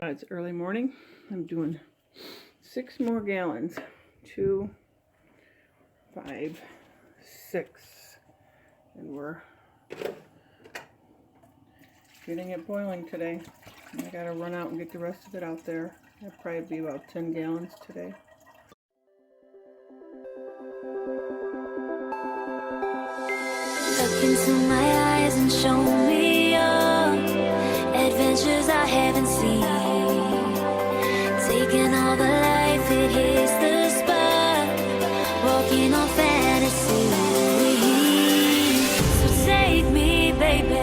It's early morning. I'm doing 6 more gallons. 2, 5, 6. And we're getting it boiling today. I gotta run out and get the rest of it out there. That'll probably be about 10 gallons today. Look into my eyes and show me your adventures I haven't seen. Taking all the life, it hits the spot. Walking on fantasy. So take me, baby,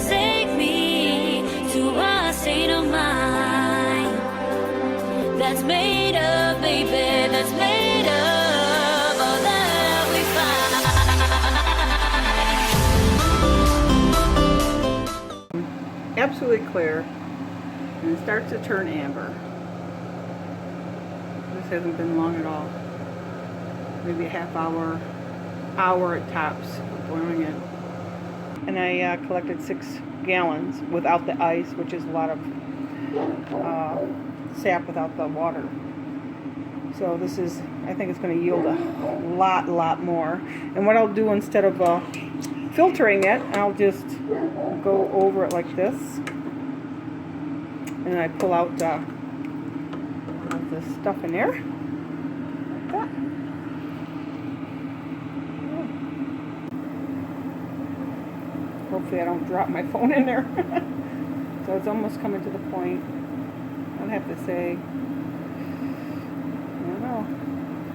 take me to a state of mind that's made of, baby, that's made of all that we find. Absolutely clear, and it starts to turn amber. This hasn't been long at all. Maybe a half hour at tops of boiling it. And I collected 6 gallons without the ice, which is a lot of sap without the water. So this is, I think it's going to yield a lot more. And what I'll do instead of filtering it, I'll just go over it like this, and I pull out the stuff in there like that. Hopefully I don't drop my phone in there. So it's almost coming to the point. I'll have to say, I don't know,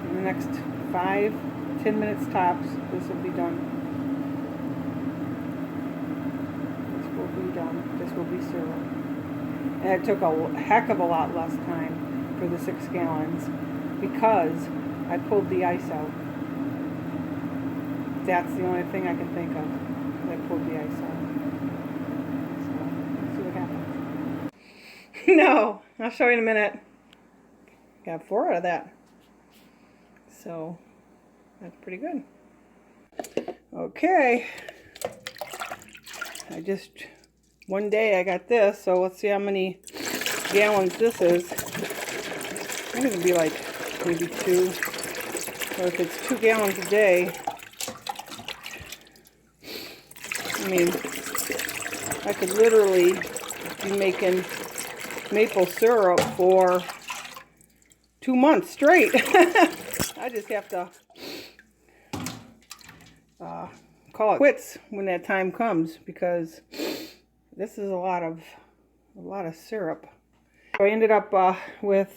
in the next 5-10 minutes tops, this will be done. This will be syrup. And it took a heck of a lot less time for the 6 gallons because I pulled the ice out. That's the only thing I can think of. I pulled the ice out. So let's see what happens. No, I'll show you in a minute. Got 4 out of that. So that's pretty good. Okay. One day I got this, so let's see how many gallons this is. I think it'll be like maybe 2. So if it's 2 gallons a day, I mean, I could literally be making maple syrup for 2 months straight. I just have to call it quits when that time comes, because this is a lot of syrup. So I ended up with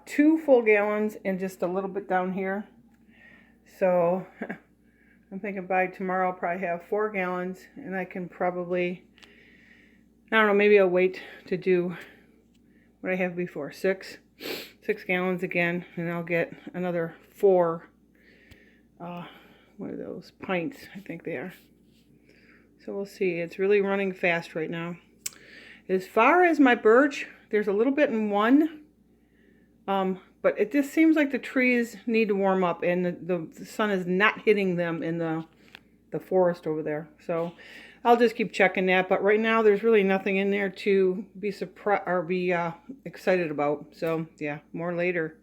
2 full gallons and just a little bit down here. So I'm thinking by tomorrow I'll probably have 4 gallons, and I can probably, I don't know, maybe I'll wait to do what I have before, 6 gallons again, and I'll get another 4. What are those? Pints, I think they are. So we'll see. It's really running fast right now. As far as my birch, there's a little bit in one, but it just seems like the trees need to warm up, and the sun is not hitting them in the forest over there. So I'll just keep checking that. But right now, there's really nothing in there to be surprised or be excited about. So yeah, more later.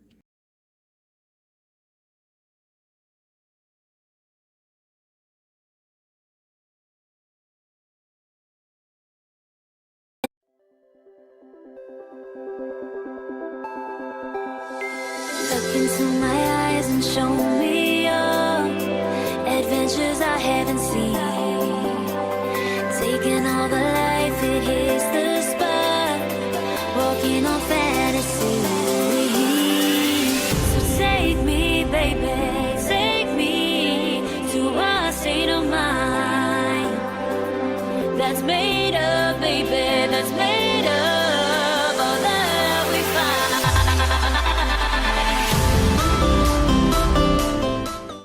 Look into my eyes and show me your adventures I haven't seen. Taking all the life, it hits the spot. Walking on fantasy. So take me, baby, take me to a state of mind that's made of, baby, that's made of